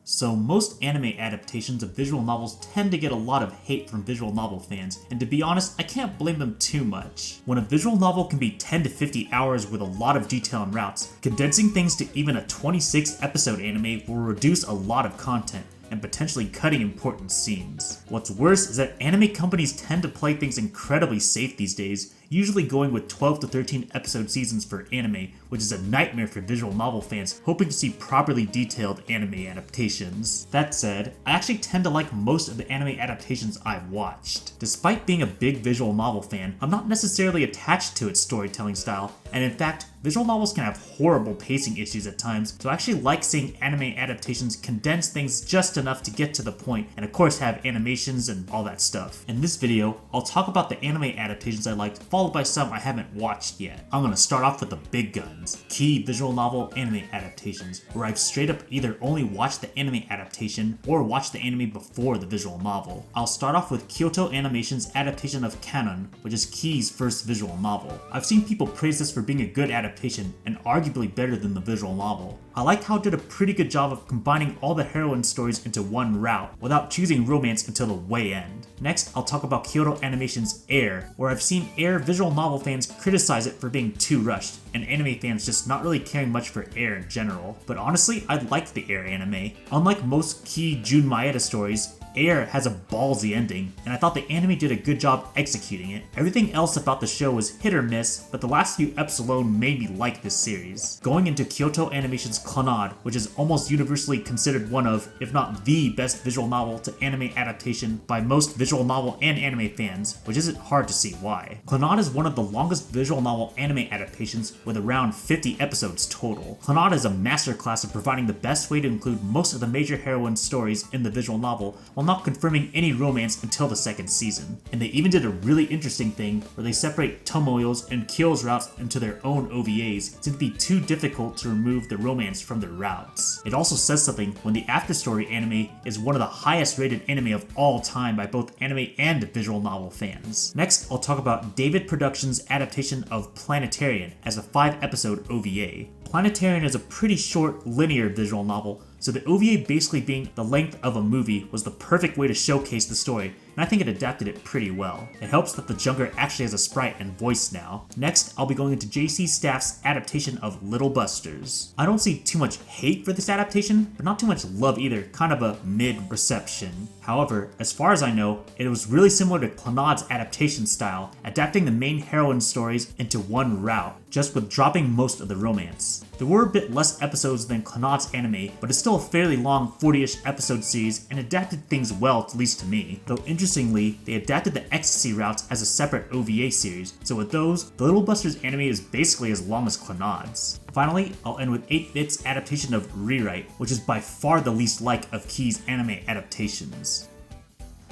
So most anime adaptations of visual novels tend to get a lot of hate from visual novel fans, and to be honest, I can't blame them too much. When a visual novel can be 10 to 50 hours with a lot of detail and routes, condensing things to even a 26 episode anime will reduce a lot of content and potentially cutting important scenes. What's worse is that anime companies tend to play things incredibly safe these days, usually going with 12 to 13 episode seasons for anime, which is a nightmare for visual novel fans hoping to see properly detailed anime adaptations. That said, I actually tend to like most of the anime adaptations I've watched. Despite being a big visual novel fan, I'm not necessarily attached to its storytelling style, and in fact, visual novels can have horrible pacing issues at times, so I actually like seeing anime adaptations condense things just enough to get to the point, and of course have animations and all that stuff. In this video, I'll talk about the anime adaptations I liked, followed by some I haven't watched yet. I'm gonna start off with the big guns, key visual novel anime adaptations, where I've straight up either only watched the anime adaptation or watched the anime before the visual novel. I'll start off with Kyoto Animation's adaptation of Kanon, which is Key's first visual novel. I've seen people praise this for being a good adaptation and arguably better than the visual novel. I liked how it did a pretty good job of combining all the heroine stories into one route without choosing romance until the way end. Next, I'll talk about Kyoto Animation's Air, where I've seen Air visual novel fans criticize it for being too rushed, and anime fans just not really caring much for Air in general. But honestly, I liked the Air anime. Unlike most key Jun Maeda stories, Air has a ballsy ending, and I thought the anime did a good job executing it. Everything else about the show was hit or miss, but the last few episodes alone made me like this series. Going into Kyoto Animation's Clannad, which is almost universally considered one of, if not the best visual novel to anime adaptation by most visual novel and anime fans, which isn't hard to see why. Clannad is one of the longest visual novel anime adaptations with around 50 episodes total. Clannad is a masterclass of providing the best way to include most of the major heroine stories in the visual novel while not confirming any romance until the second season. And they even did a really interesting thing where they separate Tomoyo's and Kyo's routes into their own OVAs since it'd be too difficult to remove the romance from their routes. It also says something when the Afterstory anime is one of the highest rated anime of all time by both anime and visual novel fans. Next, I'll talk about David Productions' adaptation of Planetarian as a 5-episode OVA. Planetarian is a pretty short, linear visual novel, so the OVA basically being the length of a movie was the perfect way to showcase the story, and I think it adapted it pretty well. It helps that the Junker actually has a sprite and voice now. Next, I'll be going into JC Staff's adaptation of Little Busters. I don't see too much hate for this adaptation, but not too much love either, kind of a mid-reception. However, as far as I know, it was really similar to Clannad's adaptation style, adapting the main heroine stories into one route, just with dropping most of the romance. There were a bit less episodes than Clannad's anime, but it's still a fairly long 40-ish episode series and adapted things well, at least to me. Though interestingly, they adapted the Ecstasy routes as a separate OVA series, so with those, the Little Busters anime is basically as long as Clannad's. Finally, I'll end with 8-Bit's adaptation of Rewrite, which is by far the least like of Key's anime adaptations.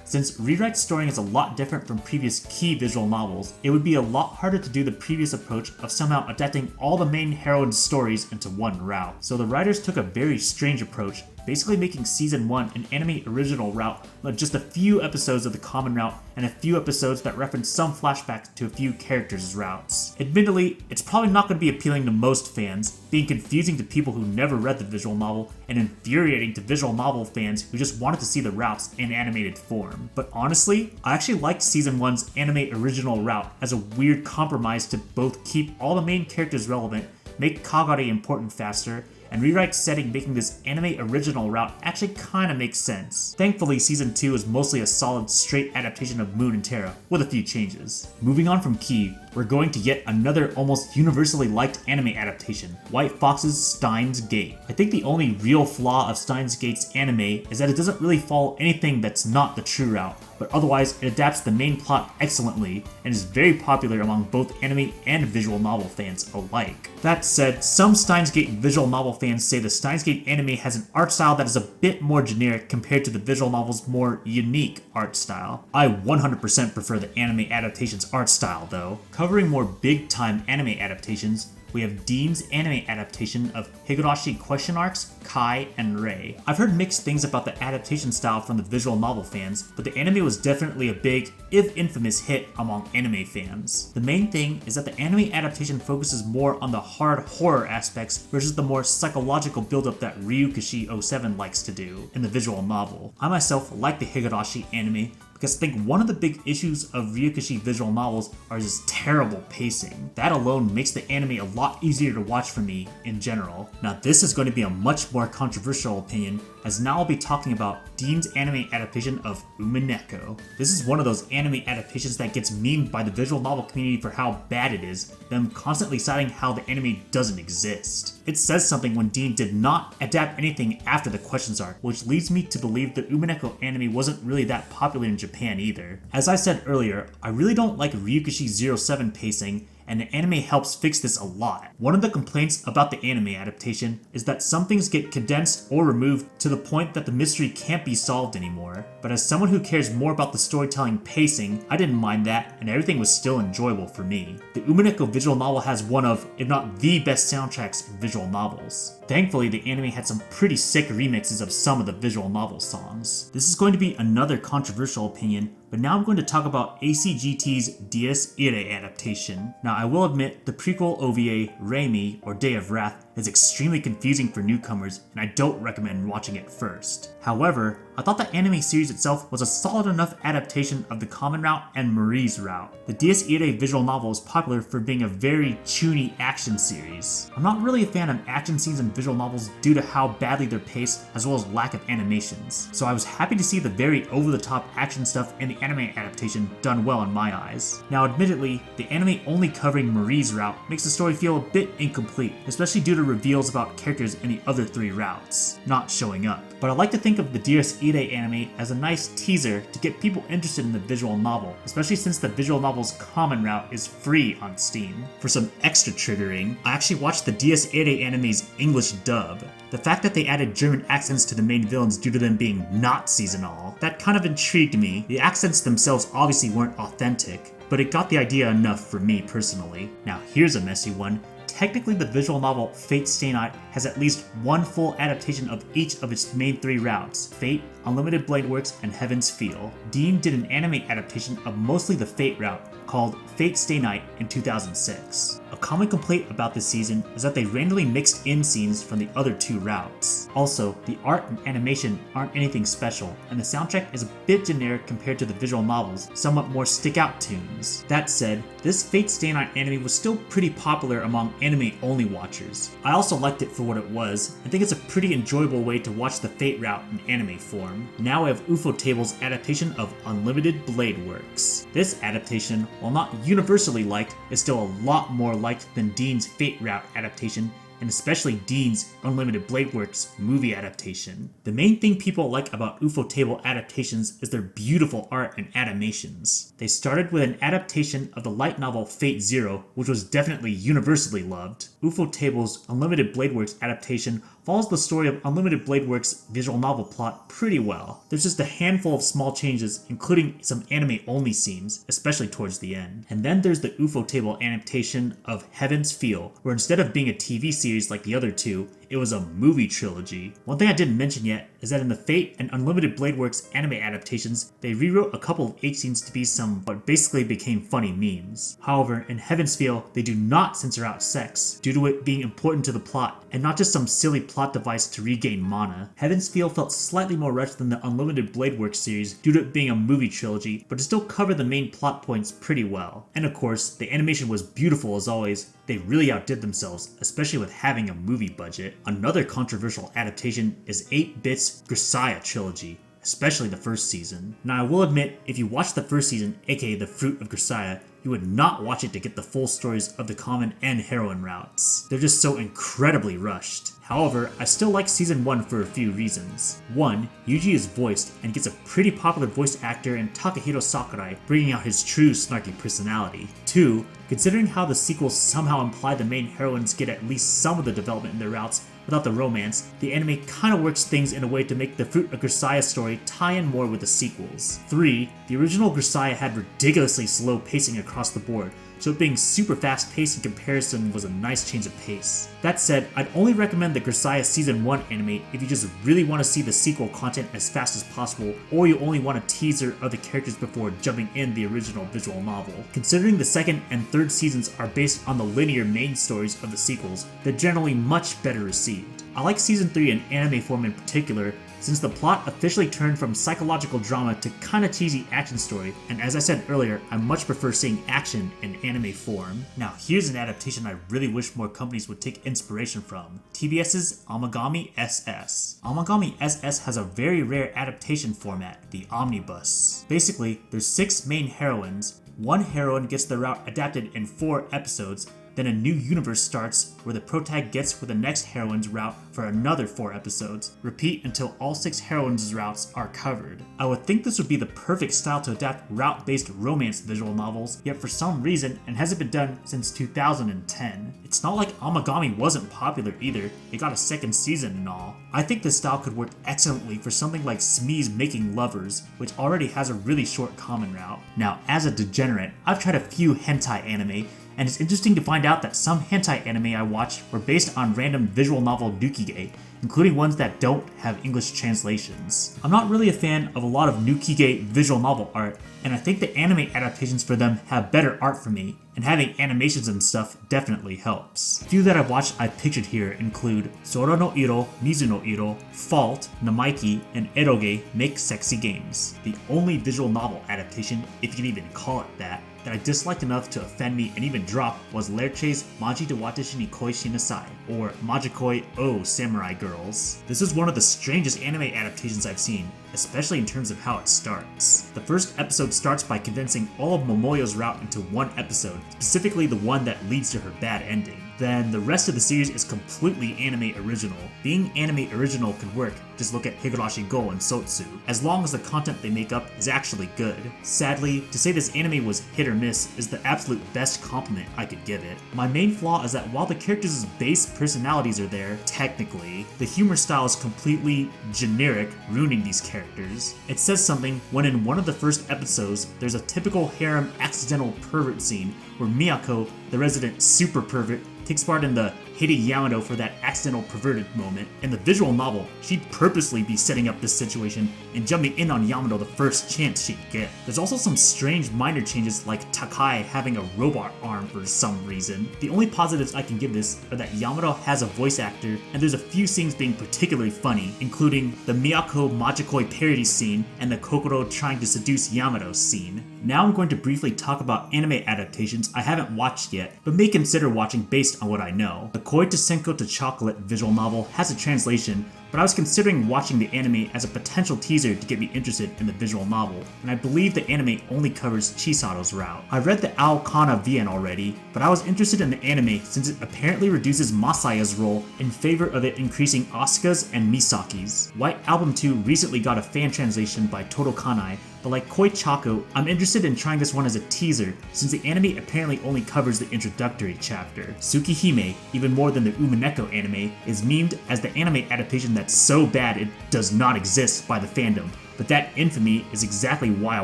Since Rewrite's story is a lot different from previous Key visual novels, it would be a lot harder to do the previous approach of somehow adapting all the main heroine's stories into one route. So the writers took a very strange approach, basically making Season 1 an anime original route with just a few episodes of the common route and a few episodes that reference some flashbacks to a few characters' routes. Admittedly, it's probably not going to be appealing to most fans, being confusing to people who never read the visual novel and infuriating to visual novel fans who just wanted to see the routes in animated form. But honestly, I actually liked Season 1's anime original route as a weird compromise to both keep all the main characters relevant, make Kagare important faster, and Rewrite's setting making this anime original route actually kinda makes sense. Thankfully, Season 2 is mostly a solid, straight adaptation of Moon and Terra, with a few changes. Moving on from Key, we're going to yet another almost universally liked anime adaptation, White Fox's Steins Gate. I think the only real flaw of Steins Gate's anime is that it doesn't really follow anything that's not the true route, but otherwise it adapts the main plot excellently and is very popular among both anime and visual novel fans alike. That said, some Steins Gate visual novel fans say the Steins Gate anime has an art style that is a bit more generic compared to the visual novel's more unique art style. I 100% prefer the anime adaptation's art style though. Covering more big-time anime adaptations, we have Dean's anime adaptation of Higurashi question arcs, Kai, and Irae. I've heard mixed things about the adaptation style from the visual novel fans, but the anime was definitely a big, if infamous, hit among anime fans. The main thing is that the anime adaptation focuses more on the hard horror aspects versus the more psychological build-up that Ryukishi 07 likes to do in the visual novel. I myself like the Higurashi anime because I think one of the big issues of Ryukishi visual novels are just terrible pacing. That alone makes the anime a lot easier to watch for me in general. Now this is going to be a much more controversial opinion, as now I'll be talking about Dean's anime adaptation of Umineko. This is one of those anime adaptations that gets memed by the visual novel community for how bad it is, them constantly citing how the anime doesn't exist. It says something when Dean did not adapt anything after the questions arc, which leads me to believe that Umineko anime wasn't really that popular in Japan either. As I said earlier, I really don't like Ryukishi 07 pacing, and the anime helps fix this a lot. One of the complaints about the anime adaptation is that some things get condensed or removed to the point that the mystery can't be solved anymore. But as someone who cares more about the storytelling pacing, I didn't mind that, and everything was still enjoyable for me. The Umineko visual novel has one of, if not the best soundtracks in visual novels. Thankfully, the anime had some pretty sick remixes of some of the visual novel songs. This is going to be another controversial opinion, but now I'm going to talk about ACGT's Dies Irae adaptation. Now I will admit, the prequel OVA, Reimi, or Day of Wrath, is extremely confusing for newcomers, and I don't recommend watching it first. However, I thought the anime series itself was a solid enough adaptation of the common route and Marie's route. The Dies Irae visual novel is popular for being a very chuny action series. I'm not really a fan of action scenes in visual novels due to how badly they're paced as well as lack of animations, so I was happy to see the very over-the-top action stuff in the anime adaptation done well in my eyes. Now admittedly, the anime only covering Marie's route makes the story feel a bit incomplete, especially due to reveals about characters in the other 3 routes not showing up. But I like to think of the Dies Irae anime as a nice teaser to get people interested in the visual novel, especially since the visual novel's common route is free on Steam. For some extra triggering, I actually watched the Dies Irae anime's English dub. The fact that they added German accents to the main villains due to them being Nazis and all, that kind of intrigued me. The accents themselves obviously weren't authentic, but it got the idea enough for me personally. Now here's a messy one. Technically, the visual novel Fate Stay Night has at least one full adaptation of each of its main 3 routes, Fate, Unlimited Blade Works, and Heaven's Feel. Dean did an anime adaptation of mostly the Fate route called Fate Stay Night in 2006. A common complaint about this season is that they randomly mixed in scenes from the other 2 routes. Also, the art and animation aren't anything special, and the soundtrack is a bit generic compared to the visual novel's somewhat more stick-out tunes. That said, this Fate Stay Night anime was still pretty popular among anime-only watchers. I also liked it for what it was, and think it's a pretty enjoyable way to watch the Fate route in anime form. Now we have Ufotable's adaptation of Unlimited Blade Works. This adaptation, while not universally liked, is still a lot more liked than Dean's Fate route adaptation, and especially Dean's Unlimited Blade Works movie adaptation. The main thing people like about Ufotable adaptations is their beautiful art and animations. They started with an adaptation of the light novel Fate Zero, which was definitely universally loved. Ufotable's Unlimited Blade Works adaptation follows the story of Unlimited Blade Works' visual novel plot pretty well. There's just a handful of small changes, including some anime-only scenes, especially towards the end. And then there's the Ufotable adaptation of Heaven's Feel, where instead of being a TV series like the other 2, it was a movie trilogy. One thing I didn't mention yet is that in the Fate and Unlimited Blade Works anime adaptations, they rewrote a couple of H scenes to be some what basically became funny memes. However, in Heaven's Feel, they do not censor out sex, due to it being important to the plot, and not just some silly plot device to regain mana. Heaven's Feel felt slightly more rushed than the Unlimited Blade Works series due to it being a movie trilogy, but it still covered the main plot points pretty well. And of course, the animation was beautiful as always. They really outdid themselves, especially with having a movie budget. Another controversial adaptation is 8-Bit's Grisaia trilogy, especially the first season. Now I will admit, if you watch the first season, aka The Fruit of Grisaia, you would not watch it to get the full stories of the common and heroine routes. They're just so incredibly rushed. However, I still like season 1 for a few reasons. 1, Yuji is voiced and gets a pretty popular voice actor in Takahiro Sakurai, bringing out his true snarky personality. 2, considering how the sequels somehow imply the main heroines get at least some of the development in their routes without the romance, the anime kinda works things in a way to make the Fruit of Grisaia story tie in more with the sequels. 3, the original Grisaia had ridiculously slow pacing across the board, so it being super fast paced in comparison was a nice change of pace. That said, I'd only recommend the Grisaia Season 1 anime if you just really want to see the sequel content as fast as possible, or you only want a teaser of the characters before jumping in the original visual novel. Considering the second and third seasons are based on the linear main stories of the sequels, they're generally much better received. I like Season 3 in anime form in particular, since the plot officially turned from psychological drama to kinda cheesy action story, and as I said earlier, I much prefer seeing action in anime form. Now here's an adaptation I really wish more companies would take inspiration from: TBS's Amagami SS. Amagami SS has a very rare adaptation format, the omnibus. Basically, there's 6 main heroines. One heroine gets the route adapted in 4 episodes, then a new universe starts where the protag gets with the next heroine's route for another 4 episodes. Repeat until all 6 heroines' routes are covered. I would think this would be the perfect style to adapt route-based romance visual novels, yet for some reason it hasn't been done since 2010. It's not like Amagami wasn't popular either, it got a second season and all. I think this style could work excellently for something like Smee's Making Lovers, which already has a really short common route. Now, as a degenerate, I've tried a few hentai anime, and it's interesting to find out that some hentai anime I watched were based on random visual novel nukige, including ones that don't have English translations. I'm not really a fan of a lot of nukige visual novel art, and I think the anime adaptations for them have better art for me, and having animations and stuff definitely helps. A few that I've watched I've pictured here include Sora no Iro, Mizu no Iro, Fault, Namaiki, and Eroge Make Sexy Games. The only visual novel adaptation, if you can even call it that I disliked enough to offend me and even drop was Lerche's Maji de Watashi ni Koi Shinasai, or Majikoi Oh Samurai Girls. This is one of the strangest anime adaptations I've seen, especially in terms of how it starts. The first episode starts by condensing all of Momoyo's route into one episode, specifically the one that leads to her bad ending. Then the rest of the series is completely anime original. Being anime original could work, just look at Higurashi Go and Sotsu, as long as the content they make up is actually good. Sadly, to say this anime was hit or miss is the absolute best compliment I could give it. My main flaw is that while the characters' base personalities are there, technically, the humor style is completely generic, ruining these characters. It says something when in one of the first episodes, there's a typical harem accidental pervert scene where Miyako, the resident super pervert, takes part in the hitting Yamato for that accidental perverted moment. In the visual novel, she'd purposely be setting up this situation and jumping in on Yamato the first chance she'd get. There's also some strange minor changes like Takai having a robot arm for some reason. The only positives I can give this are that Yamato has a voice actor and there's a few scenes being particularly funny, including the Miyako Majikoi parody scene and the Kokoro trying to seduce Yamato scene. Now I'm going to briefly talk about anime adaptations I haven't watched yet, but may consider watching based on what I know. The Koi to Senko to Chocolate visual novel has a translation, but I was considering watching the anime as a potential teaser to get me interested in the visual novel, and I believe the anime only covers Chisaro's route. I read the Aokana VN already, but I was interested in the anime since it apparently reduces Masaya's role in favor of it increasing Asuka's and Misaki's. White Album 2 recently got a fan translation by Todo Kanai, but like Koi Chaco, I'm interested in trying this one as a teaser since the anime apparently only covers the introductory chapter. Tsukihime, even more than the Umineko anime, is memed as the anime adaptation that's so bad it does not exist by the fandom, but that infamy is exactly why I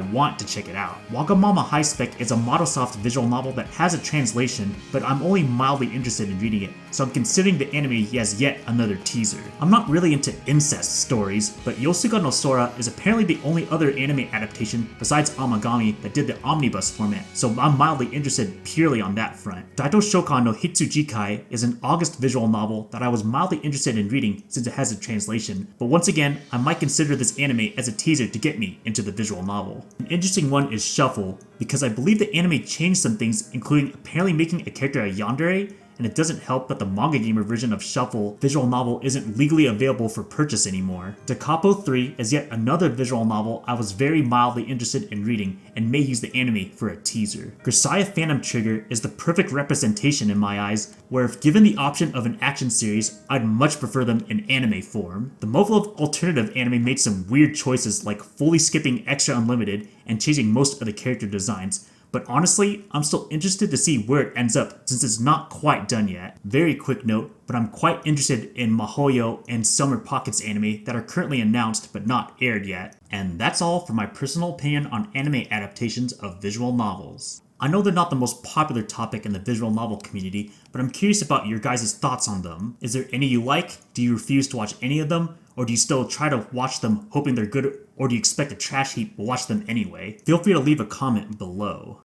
want to check it out. Wagamama High Spec is a Modelsoft visual novel that has a translation, but I'm only mildly interested in reading it, so I'm considering the anime as yet another teaser. I'm not really into incest stories, but Yosuga no Sora is apparently the only other anime adaptation besides Amagami that did the omnibus format, so I'm mildly interested purely on that front. Daito Shokan no Hitsujikai is an August visual novel that I was mildly interested in reading since it has a translation, but once again, I might consider this anime as a teaser to get me into the visual novel. An interesting one is Shuffle, because I believe the anime changed some things, including apparently making a character a yandere, and it doesn't help that the manga gamer version of Shuffle visual novel isn't legally available for purchase anymore. Da Capo 3 is yet another visual novel I was very mildly interested in reading and may use the anime for a teaser. Grisaia Phantom Trigger is the perfect representation in my eyes, where if given the option of an action series, I'd much prefer them in anime form. The muv-luv alternative anime made some weird choices like fully skipping Extra Unlimited and changing most of the character designs, but honestly, I'm still interested to see where it ends up since it's not quite done yet. Very quick note, but I'm quite interested in Mahoyo and Summer Pockets anime that are currently announced but not aired yet. And that's all for my personal opinion on anime adaptations of visual novels. I know they're not the most popular topic in the visual novel community, but I'm curious about your guys' thoughts on them. Is there any you like? Do you refuse to watch any of them? Or do you still try to watch them hoping they're good, or do you expect a trash heap but watch them anyway? Feel free to leave a comment below.